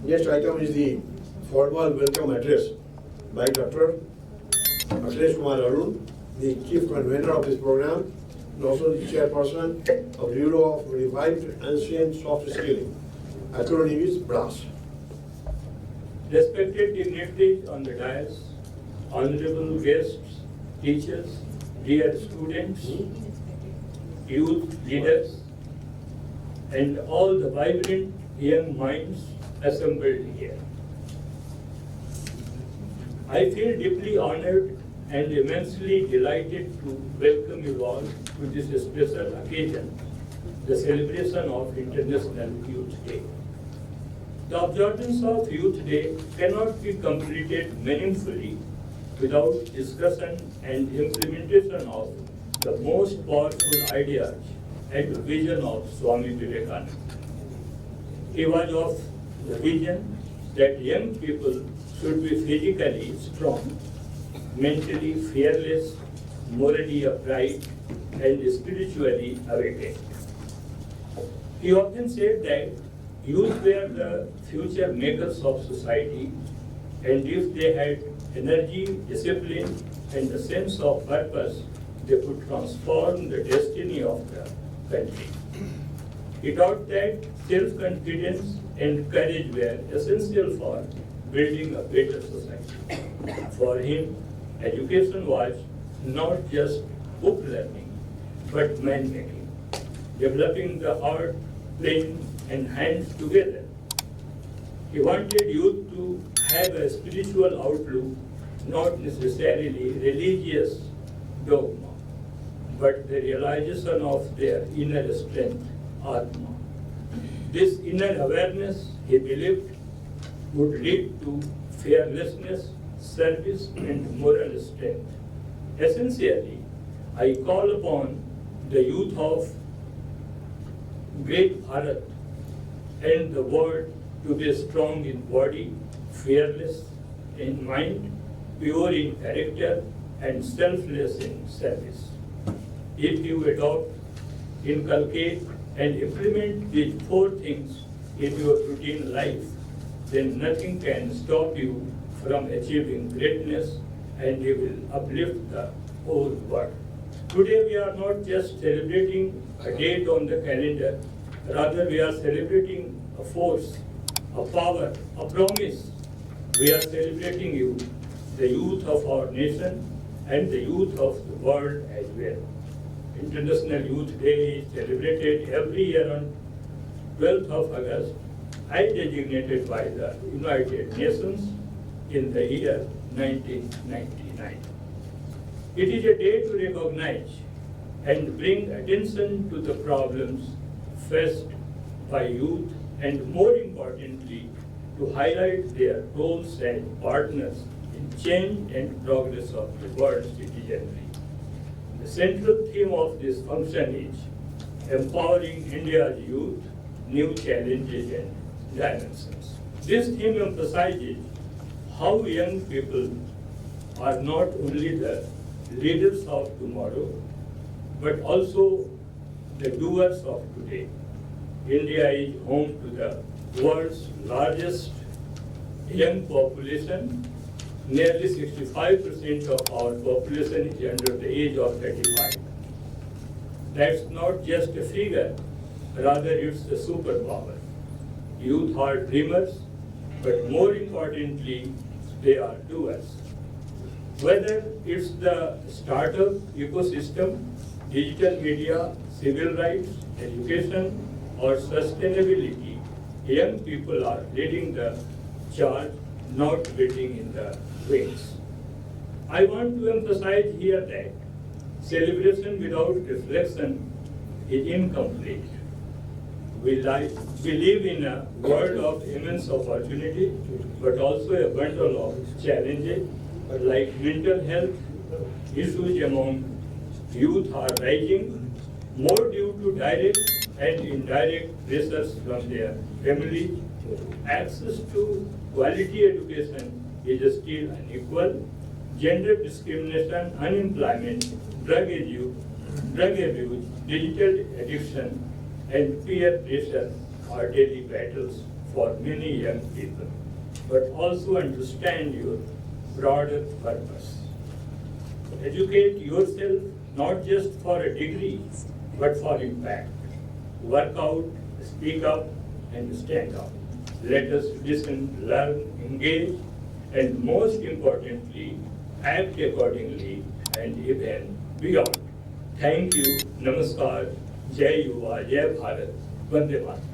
Next item is the formal welcome address by Dr. Akhilesh Kumar Arun, the Chief Convener of this program, and also the Chairperson of Bureau of Revived Ancient Soft Skilling. Acronym is BRAS. Respected dignitaries on the dais, honorable guests, teachers, dear students, youth leaders, and all the vibrant young minds assembled here. I feel deeply honored and immensely delighted to welcome you all to this special occasion, the celebration of International Youth Day. The observance of Youth Day cannot be completed meaningfully without discussion and implementation of the most powerful ideas and vision of Swami Vivekananda. He was of the vision that young people should be physically strong, mentally fearless, morally upright, and spiritually awakened. He often said that youth were the future makers of society, and if they had energy, discipline, and a sense of purpose, they could transform the destiny of the country. He taught that self-confidence and courage were essential for building a better society. For him, education was not just book learning, but man-making, developing the heart, brain, and hands together. He wanted youth to have a spiritual outlook, not necessarily religious dogma, but the realization of their inner strength, Atma. This inner awareness, he believed, would lead to fearlessness, service, and moral strength. Essentially, I call upon the youth of Great Bharat and the world to be strong in body, fearless in mind, pure in character, and selfless in service. If you adopt, inculcate, and implement these four things in your routine life, then nothing can stop you from achieving greatness, and you will uplift the whole world. Today we are not just celebrating a date on the calendar, rather we are celebrating a force, a power, a promise. We are celebrating you, the youth of our nation and the youth of the world as well. International Youth Day is celebrated every year on 12th of August, as designated by the United Nations in the year 1999. It is a day to recognize and bring attention to the problems faced by youth, and more importantly, to highlight their roles as partners in change and progress of the world's citizenry. The central theme of this function is empowering India's youth, new challenges and dimensions. This theme emphasizes how young people are not only the leaders of tomorrow, but also the doers of today. India is home to the world's largest young population. Nearly 65% of our population is under the age of 35. That's not just a figure, rather it's a superpower. Youth are dreamers, but more importantly, they are doers. Whether it's the startup ecosystem, digital media, civil rights, education, or sustainability, young people are leading the charge, not waiting in the wings. I want to emphasize here that celebration without reflection is incomplete. We live in a world of immense opportunity, but also a bundle of challenges like mental health issues among youth are rising, more due to direct and indirect pressures from their families. Access to quality education is still unequal. Gender discrimination, unemployment, drug abuse, digital addiction, and peer pressure are daily battles for many young people, but also understand your broader purpose. Educate yourself not just for a degree, but for impact. Work out, speak up, and stand up. Let us listen, learn, engage, and most importantly, act accordingly and even beyond. Thank you. Namaskar. Jai Yuva, Jai Bharat. Vande Mataram.